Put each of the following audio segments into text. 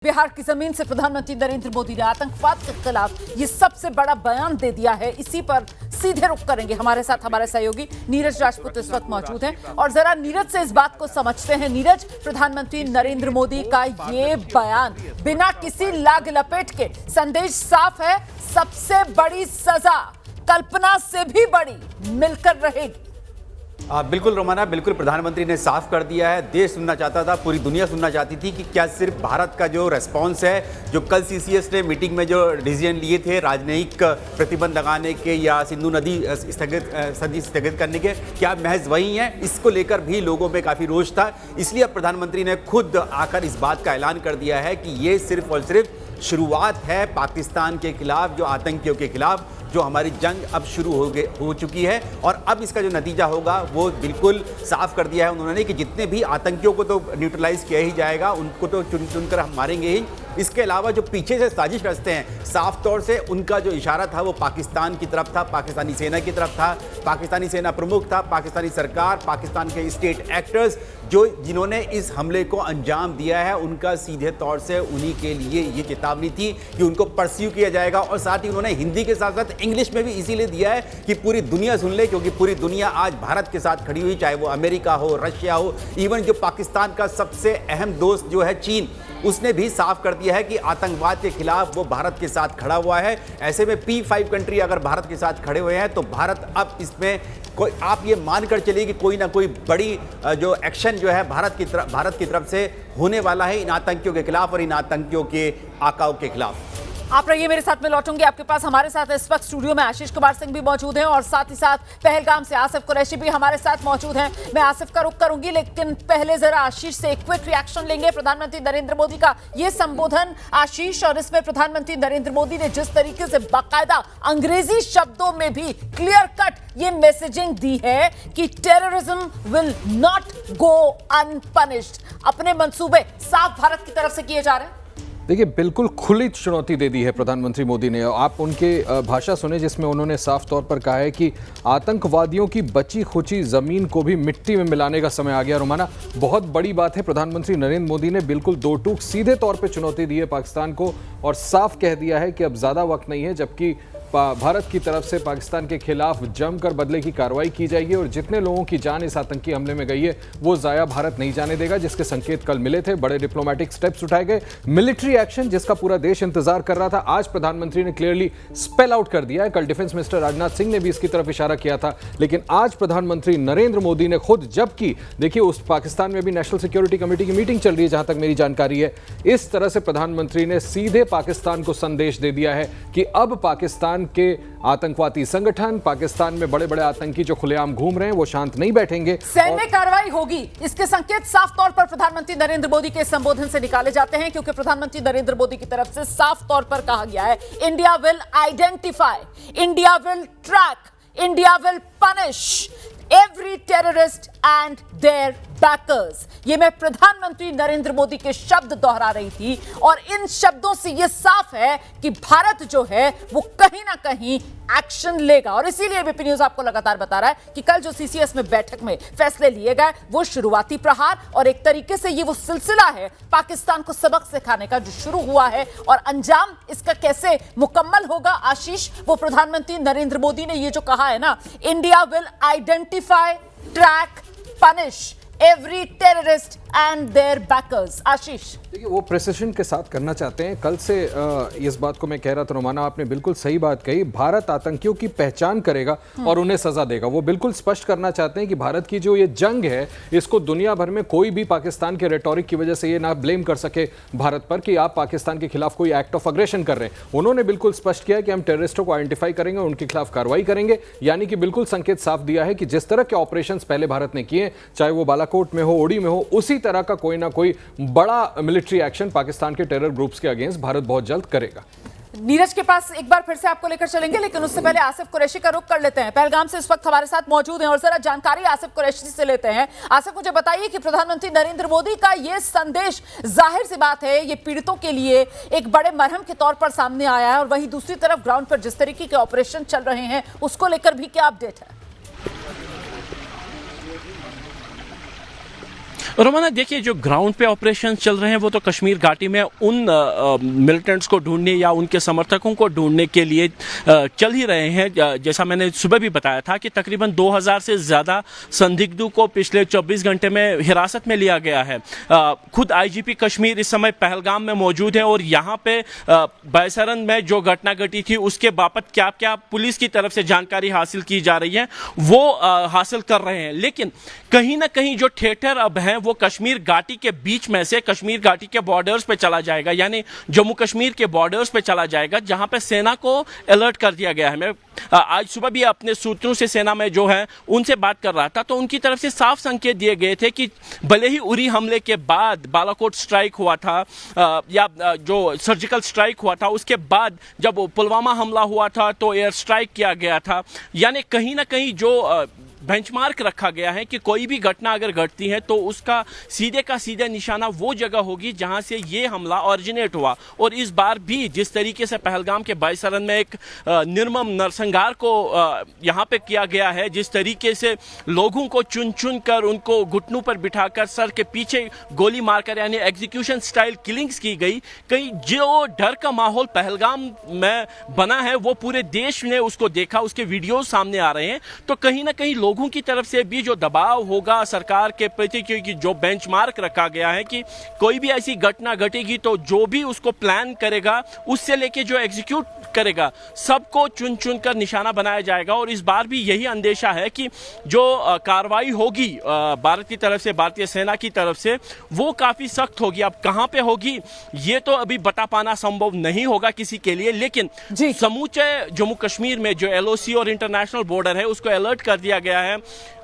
बिहार की जमीन से प्रधानमंत्री नरेंद्र मोदी ने आतंकवाद के खिलाफ ये सबसे बड़ा बयान दे दिया है। इसी पर सीधे रुख करेंगे हमारे साथ हमारे सहयोगी नीरज राजपूत इस वक्त मौजूद हैं और जरा नीरज से इस बात को समझते हैं। नीरज, प्रधानमंत्री नरेंद्र मोदी का ये बयान बिना किसी लाग लपेट के संदेश साफ है, सबसे बड़ी सजा कल्पना से भी बड़ी मिलकर रहेगी। बिल्कुल रोमाना, बिल्कुल प्रधानमंत्री ने साफ कर दिया है। देश सुनना चाहता था, पूरी दुनिया सुनना चाहती थी कि क्या सिर्फ भारत का जो रेस्पॉन्स है, जो कल सीसीएस ने मीटिंग में जो डिसीजन लिए थे राजनयिक प्रतिबंध लगाने के या सिंधु नदी स्थगित करने के, क्या महज वही है? इसको लेकर भी लोगों में काफ़ी रोष था। इसलिए अब प्रधानमंत्री ने खुद आकर इस बात का ऐलान कर दिया है कि ये सिर्फ और सिर्फ शुरुआत है पाकिस्तान के खिलाफ, जो आतंकियों के खिलाफ जो हमारी जंग अब शुरू हो चुकी है। और अब इसका जो नतीजा होगा वो बिल्कुल साफ कर दिया है उन्होंने कि जितने भी आतंकियों को तो न्यूट्रलाइज किया ही जाएगा, उनको तो चुन कर हम मारेंगे ही। इसके अलावा जो पीछे से साजिश रचते हैं, साफ तौर से उनका जो इशारा था वो पाकिस्तान की तरफ था, पाकिस्तानी सेना की तरफ था, पाकिस्तानी सेना प्रमुख था, पाकिस्तानी सरकार, पाकिस्तान के स्टेट एक्टर्स जिन्होंने इस हमले को अंजाम दिया है, उनका सीधे तौर से उन्हीं के लिए ये चेतावनी थी कि उनको परस्यू किया जाएगा। और साथ ही उन्होंने हिंदी के साथ साथ इंग्लिश में भी इसीलिए दिया है कि पूरी दुनिया सुन ले, क्योंकि पूरी दुनिया आज भारत के साथ खड़ी हुई, चाहे वो अमेरिका हो, रशिया हो, इवन जो पाकिस्तान का सबसे अहम दोस्त जो है चीन, उसने भी साफ कर दिया है कि आतंकवाद के खिलाफ वो भारत के साथ खड़ा हुआ है। ऐसे में P5 कंट्री अगर भारत के साथ खड़े हुए हैं तो भारत अब इसमें कोई, आप ये मानकर चलिए कि कोई ना कोई बड़ी जो एक्शन जो है भारत की तरफ से होने वाला है इन आतंकियों के खिलाफ और इन आतंकियों के आकाओं के खिलाफ। आप रहिए मेरे साथ में लौटूंगी आपके पास। हमारे साथ इस वक्त स्टूडियो में आशीष कुमार सिंह भी मौजूद हैं और साथ ही साथ पहलगाम से आसिफ कुरैशी भी हमारे साथ मौजूद हैं। मैं आसिफ का रुख करूंगी, लेकिन पहले जरा आशीष से एक क्विक रिएक्शन लेंगे। प्रधानमंत्री नरेंद्र मोदी का ये संबोधन आशीष, और इसमें प्रधानमंत्री नरेंद्र मोदी ने जिस तरीके से बाकायदा अंग्रेजी शब्दों में भी क्लियर कट ये मैसेजिंग दी है कि टेररिज्म विल नॉट गो अनपनिश्ड, अपने मंसूबे साफ भारत की तरफ से किए जा रहे हैं। देखिए, बिल्कुल खुली चुनौती दे दी है प्रधानमंत्री मोदी ने। आप उनके भाषा सुने जिसमें उन्होंने साफ तौर पर कहा है कि आतंकवादियों की बची खुची जमीन को भी मिट्टी में मिलाने का समय आ गया। रोमाना, बहुत बड़ी बात है। प्रधानमंत्री नरेंद्र मोदी ने बिल्कुल दो टूक सीधे तौर पर चुनौती दी है पाकिस्तान को और साफ कह दिया है कि अब ज़्यादा वक्त नहीं है, जबकि भारत की तरफ से पाकिस्तान के खिलाफ जमकर बदले की कार्रवाई की जाएगी और जितने लोगों की जान इस आतंकी हमले में गई है वो ज़ाया भारत नहीं जाने देगा, जिसके संकेत कल मिले थे। बड़े डिप्लोमेटिक स्टेप्स उठाए गए, मिलिट्री एक्शन जिसका पूरा देश इंतजार कर रहा था, आज प्रधानमंत्री ने क्लियरली स्पेल आउट कर दिया है। कल डिफेंस मिनिस्टर राजनाथ सिंह ने भी इसकी तरफ इशारा किया था, लेकिन आज प्रधानमंत्री नरेंद्र मोदी ने खुद, जबकि देखिए उस पाकिस्तान में भी नेशनल सिक्योरिटी कमेटी की मीटिंग चल रही है जहां तक मेरी जानकारी है, इस तरह से प्रधानमंत्री ने सीधे पाकिस्तान को संदेश दे दिया है कि अब पाकिस्तान के आतंकवादी संगठन, पाकिस्तान में बड़े बड़े आतंकी जो खुलेआम घूम रहे हैं वो शांत नहीं बैठेंगे, सैन्य कार्रवाई होगी। इसके संकेत साफ तौर पर प्रधानमंत्री नरेंद्र मोदी के संबोधन से निकाले जाते हैं, क्योंकि प्रधानमंत्री नरेंद्र मोदी की तरफ से साफ तौर पर कहा गया है, India will identify, India will track, India will punish every terrorist and their backers. ये मैं प्रधानमंत्री नरेंद्र मोदी के शब्द दोहरा रही थी और इन शब्दों से ये साफ है कि भारत जो है वो कहीं ना कहीं एक्शन लेगा। और इसीलिए एबीपी न्यूज आपको लगातार बता रहा है कि कल जो सीसीएस में बैठक में फैसले लिए गए वो शुरुआती प्रहार और एक तरीके से ये वो सिलसिला है पाकिस्तान को सबक सिखाने का जो शुरू हुआ है, और अंजाम इसका कैसे मुकम्मल होगा आशीष, वो प्रधानमंत्री नरेंद्र मोदी ने ये जो कहा है ना, India will identify, track, punish every terrorist and their backers. Ashish, देखिए वो प्रिसिशन के साथ करना चाहते हैं। कल से इस बात को मैं कह रहा था रोमाना, आपने बिल्कुल सही बात कही। भारत आतंकियों की पहचान करेगा और उन्हें सजा देगा। वो बिल्कुल स्पष्ट करना चाहते हैं कि भारत की जो ये जंग है, इसको दुनिया भर में कोई भी पाकिस्तान के रेटोरिक की वजह से ये ना ब्लेम कर सके भारत पर कि आप पाकिस्तान के खिलाफ कोई एक्ट ऑफ अग्रेशन कर रहे हैं। उन्होंने बिल्कुल स्पष्ट किया कि हम टेररिस्टों को आइडेंटिफाई करेंगे, उनके खिलाफ कार्रवाई करेंगे। यानी कि बिल्कुल संकेत साफ दिया है कि जिस तरह के ऑपरेशन पहले भारत ने किए, चाहे वो बालाकोट में हो, उड़ी में हो, उसी तरह का कोई ना कोई बड़ा मिलिट्री एक्शन पाकिस्तान के टेरर ग्रुप्स के अगेंस्ट भारत बहुत जल्द करेगा। नीरज के पास एक बार फिर से आपको लेकर चलेंगे, लेकिन उससे पहले आसिफ कुरैशी का रुख कर लेते हैं। पहलगाम से इस वक्त हमारे साथ मौजूद हैं और जरा जानकारी आसिफ कुरैशी से लेते हैं। आसिफ, मुझे बताइए कि प्रधानमंत्री नरेंद्र मोदी का ये संदेश, जाहिर सी बात है ये पीड़ितों के लिए एक बड़े मरहम के तौर पर सामने आया है, और वहीं दूसरी तरफ ग्राउंड पर जिस तरीके के ऑपरेशन चल रहे हैं उसको लेकर भी क्या अपडेट है? रोमाना, देखिए जो ग्राउंड पे ऑपरेशन चल रहे हैं वो तो कश्मीर घाटी में उन मिलिटेंट्स को ढूंढने या उनके समर्थकों को ढूंढने के लिए चल ही रहे हैं। जैसा मैंने सुबह भी बताया था कि तकरीबन 2000 से ज़्यादा संदिग्धों को पिछले 24 घंटे में हिरासत में लिया गया है। खुद आईजीपी कश्मीर इस समय पहलगाम में मौजूद है और यहाँ पे बैसरन में जो घटना घटी थी उसके बाबत क्या क्या पुलिस की तरफ से जानकारी हासिल की जा रही है वो हासिल कर रहे हैं। लेकिन कहीं ना कहीं जो थिएटर अब है वो कश्मीर घाटी के बीच में से कश्मीर घाटी के बॉर्डर्स पे चला जाएगा, यानी जम्मू कश्मीर के बॉर्डर्स पे चला जाएगा, जहां पे सेना को अलर्ट कर दिया गया है। मैं आज सुबह भी अपने सूत्रों से सेना में जो है उनसे बात कर रहा था तो उनकी तरफ से साफ संकेत दिए गए थे कि भले ही उरी हमले के बाद बालाकोट स्ट्राइक हुआ था या जो सर्जिकल स्ट्राइक हुआ था उसके बाद जब पुलवामा हमला हुआ था तो एयर स्ट्राइक किया गया था, यानी कहीं ना कहीं जो बेंचमार्क रखा गया है कि कोई भी घटना अगर घटती है तो उसका सीधे का सीधा निशाना वो जगह होगी जहां से ये हमला ऑरिजिनेट हुआ। और इस बार भी जिस तरीके से पहलगाम के बैसरन में एक निर्मम नरसंहार को यहां पे किया गया है, जिस तरीके से लोगों को चुन चुन कर उनको घुटनों पर बिठाकर सर के पीछे गोली मारकर यानी एग्जीक्यूशन स्टाइल किलिंग्स की गई, कहीं जो डर का माहौल पहलगाम में बना है वो पूरे देश ने उसको देखा, उसके वीडियो सामने आ रहे हैं। तो कहीं ना कहीं लोगों की तरफ से भी जो दबाव होगा सरकार के प्रति, क्योंकि जो बेंचमार्क रखा गया है कि कोई भी ऐसी घटना घटेगी तो जो भी उसको प्लान करेगा उससे लेके जो एग्जीक्यूट करेगा सबको चुन चुन कर निशाना बनाया जाएगा। और इस बार भी यही अंदेशा है कि जो कार्रवाई होगी भारत की तरफ से, भारतीय सेना की तरफ से, वो काफी सख्त होगी। अब कहां पे होगी ये तो अभी बता पाना संभव नहीं होगा किसी के लिए, लेकिन समूचे जम्मू कश्मीर में जो एलओसी और इंटरनेशनल बॉर्डर है उसको अलर्ट कर दिया गया है,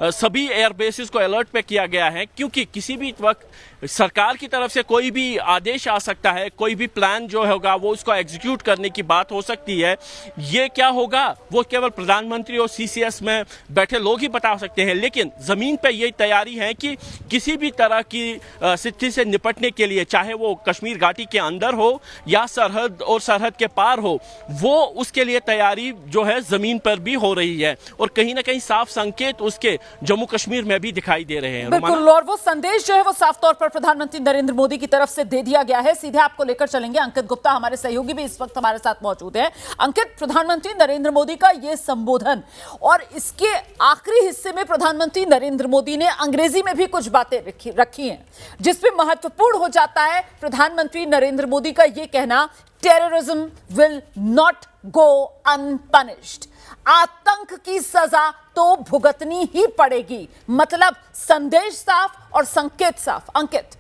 सभी एयर बेसिस को अलर्ट पे किया गया है, क्योंकि किसी भी वक्त सरकार की तरफ से कोई भी आदेश आ सकता है, कोई भी प्लान जो होगा वो उसको एग्जीक्यूट करने की बात हो सकती है। ये क्या होगा वो केवल प्रधानमंत्री और सीसीएस में बैठे लोग ही बता सकते हैं, लेकिन जमीन पे ये तैयारी है कि किसी भी तरह की स्थिति से निपटने के लिए, चाहे वो कश्मीर घाटी के अंदर हो या सरहद और सरहद के पार हो, वो उसके लिए तैयारी जो है जमीन पर भी हो रही है। और कहीं ना कहीं साफ संकेत उसके जम्मू कश्मीर में भी दिखाई दे रहे हैं। बिल्कुल, और वो संदेश जो है वो साफ तौर पर प्रधानमंत्री नरेंद्र मोदी की तरफ से दे दिया गया है। सीधे आपको लेकर चलेंगे, अंकित गुप्ता हमारे सहयोगी भी इस वक्त हमारे साथ मौजूद हैं। अंकित, प्रधानमंत्री नरेंद्र मोदी का यह संबोधन और इसके आखिरी हिस्से में प्रधानमंत्री नरेंद्र मोदी ने अंग्रेजी में भी कुछ बातें रखी हैं, जिसमें महत्वपूर्ण हो जाता है प्रधानमंत्री नरेंद्र मोदी का यह कहना, टेररिज्म विल नॉट गो अनपनिश्ड। आतंक की सजा तो भुगतनी ही पड़ेगी। मतलब संदेश साफ और संकेत साफ। अंकित,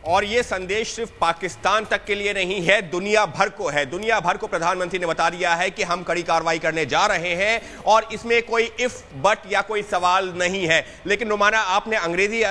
और ये संदेश सिर्फ पाकिस्तान तक के लिए नहीं है, दुनिया भर को है। दुनिया भर को प्रधानमंत्री ने बता दिया है कि हम कड़ी कार्रवाई करने जा रहे हैं और इसमें कोई इफ बट या कोई सवाल नहीं है। लेकिन रोमाना, आपने अंग्रेजी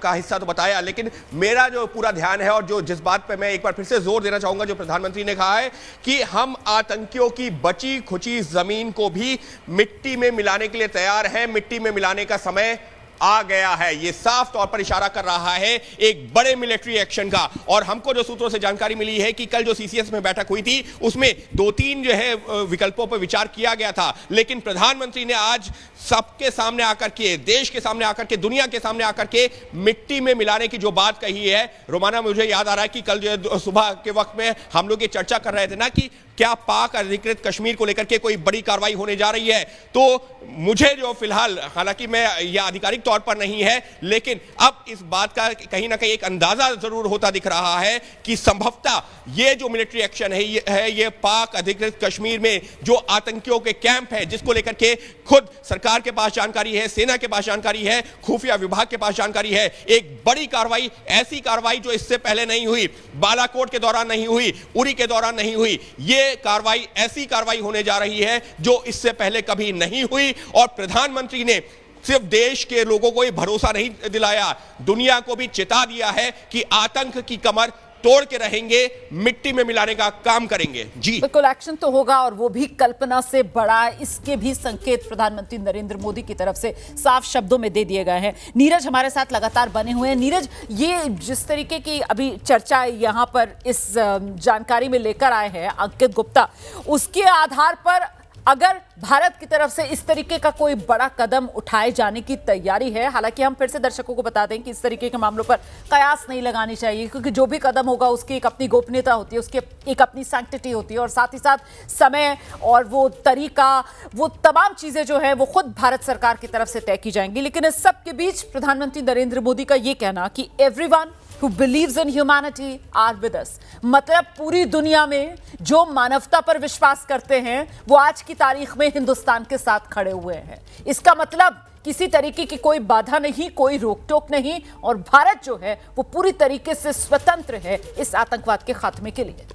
का हिस्सा तो बताया, लेकिन मेरा जो पूरा ध्यान है और जो जिस बात पे मैं एक बार फिर से जोर देना चाहूंगा, जो प्रधानमंत्री ने कहा है कि हम आतंकियों की बची खुची जमीन को भी मिट्टी में मिलाने के लिए तैयार हैं, मिट्टी में मिलाने का समय आ गया है। यह साफ तौर पर इशारा कर रहा है एक बड़े मिलिट्री एक्शन का। और हमको जो सूत्रों से जानकारी मिली है कि कल जो सीसीएस में बैठक हुई थी उसमें 2-3 जो है विकल्पों पर विचार किया गया था, लेकिन प्रधानमंत्री ने आज सबके सामने आकर के, देश के सामने आकर के, दुनिया के सामने आकर के मिट्टी में मिलाने की जो बात कही है, रोमाना, मुझे याद आ रहा है कि कल जो सुबह के वक्त में हम लोग ये चर्चा कर रहे थे ना कि क्या पाक अधिकृत कश्मीर को लेकर के कोई बड़ी कार्रवाई होने जा रही है। तो मुझे जो फिलहाल, हालांकि मैं यह आधिकारिक तौर पर नहीं है, लेकिन अब इस बात का कहीं ना कहीं एक अंदाजा जरूर होता दिख रहा है कि संभवतः ये जो मिलिट्री एक्शन है ये पाक अधिकृत कश्मीर में जो आतंकियों के कैंप है, जिसको लेकर के खुद सरकार के पास जानकारी है, सेना के पास जानकारी है, खुफिया विभाग के पास जानकारी है, एक बड़ी कार्रवाई, ऐसी कार्रवाई जो इससे पहले नहीं हुई, बालाकोट के दौरान नहीं हुई, उरी के दौरान नहीं हुई, ये कार्रवाई ऐसी कार्रवाई होने जा रही है जो इससे पहले कभी नहीं हुई। और प्रधानमंत्री ने सिर्फ देश के लोगों को ही भरोसा नहीं दिलाया, दुनिया को भी चेता दिया है कि आतंक की कमर तोड़ के रहेंगे, मिट्टी में मिलाने का काम करेंगे। जी बिल्कुल, एक्शन तो होगा और वो भी कल्पना से बड़ा। इसके भी संकेत प्रधानमंत्री नरेंद्र मोदी की तरफ से साफ शब्दों में दे दिए गए हैं। नीरज हमारे साथ लगातार बने हुए हैं। नीरज, ये जिस तरीके की अभी चर्चा यहां पर इस जानकारी में लेकर आए हैं अंकित गुप्ता, उसके आधार पर अगर भारत की तरफ से इस तरीके का कोई बड़ा कदम उठाए जाने की तैयारी है, हालांकि हम फिर से दर्शकों को बता दें कि इस तरीके के मामलों पर कयास नहीं लगानी चाहिए, क्योंकि जो भी कदम होगा उसकी एक अपनी गोपनीयता होती है, उसकी एक अपनी सैंक्टिटी होती है, और साथ ही साथ समय और वो तरीका, वो तमाम चीजें जो है वो खुद भारत सरकार की तरफ से तय की जाएंगी। लेकिन इस सब के बीच प्रधानमंत्री नरेंद्र मोदी का ये कहना कि everyone who believes in humanity are with us, मतलब पूरी दुनिया में जो मानवता पर विश्वास करते हैं वो आज की तारीख में हिंदुस्तान के साथ खड़े हुए हैं। इसका मतलब किसी तरीके की कोई बाधा नहीं, कोई रोक टोक नहीं, और भारत जो है वो पूरी तरीके से स्वतंत्र है इस आतंकवाद के खात्मे के लिए।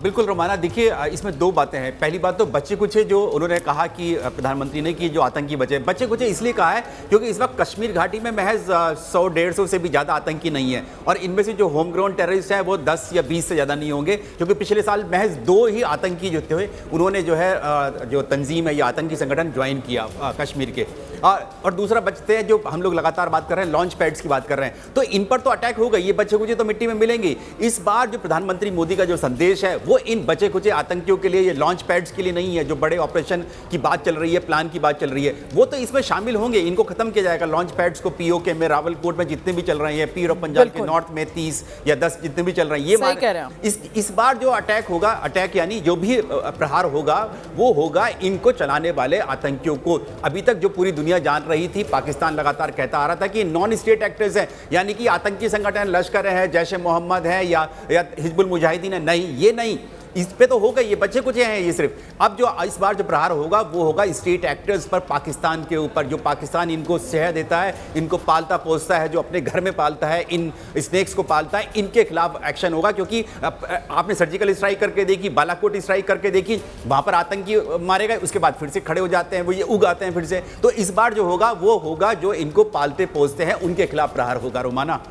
बिल्कुल रोमाना, देखिए इसमें दो बातें हैं। पहली बात तो बच्चे कुचे जो उन्होंने कहा कि प्रधानमंत्री ने कि जो आतंकी बच्चे कुचे इसलिए कहा है क्योंकि इस वक्त कश्मीर घाटी में महज 100-150 से भी ज़्यादा आतंकी नहीं है, और इनमें से जो होम ग्राउंड टेररिस्ट हैं वो 10 या 20 से ज़्यादा नहीं होंगे, क्योंकि पिछले साल महज 2 ही आतंकी जो थे उन्होंने जो है जो तंजीम है या आतंकी संगठन ज्वाइन किया कश्मीर के। और दूसरा बचते हैं जो हम लोग लगातार बात कर रहे हैं, लॉन्च पैड्स की बात कर रहे हैं, तो इन पर तो अटैक होगा, ये बच्चे कुचे तो मिट्टी में मिलेंगे। इस बार जो प्रधानमंत्री मोदी का जो संदेश है वो इन बचे कुचे आतंकियों के लिए, ये लॉन्च पैड्स के लिए नहीं है। जो बड़े ऑपरेशन की बात चल रही है, प्लान की बात चल रही है, वो तो इसमें शामिल होंगे, इनको खत्म किया जाएगा। लॉन्च पैड्स को पीओके में, रावलकोट में जितने भी चल रहे हैं, पीर और पंजाब के नॉर्थ में 30 या 10 जितने भी चल रहे हैं, ये इस बार जो अटैक होगा, अटैक यानी जो भी प्रहार होगा वो होगा इनको चलाने वाले आतंकियों को। अभी तक जो पूरी दुनिया जान रही थी, पाकिस्तान लगातार कहता आ रहा था कि नॉन स्टेट एक्टर्स हैं, यानी कि आतंकी संगठन लश्कर है, जैश ए मोहम्मद है या हिजबुल मुजाहिदीन है, नहीं, ये नहीं, इस पे तो होगा, ये बच्चे कुछ हैं ये सिर्फ। अब जो इस बार जो प्रहार होगा वो होगा स्टेट एक्टर्स पर, पाकिस्तान के ऊपर, जो पाकिस्तान इनको सेह देता है, इनको पालता पोसता है, जो अपने घर में पालता है, इन स्नेक्स को पालता है, इनके खिलाफ एक्शन होगा। क्योंकि आपने सर्जिकल स्ट्राइक करके देखी, बालाकोट स्ट्राइक करके देखी, वहां पर आतंकी मारे गए, उसके बाद फिर से खड़े हो जाते हैं, वो ये उगाते हैं फिर से। तो इस बार जो होगा वो होगा जो इनको पालते पोसते हैं, उनके खिलाफ प्रहार होगा रोमाना।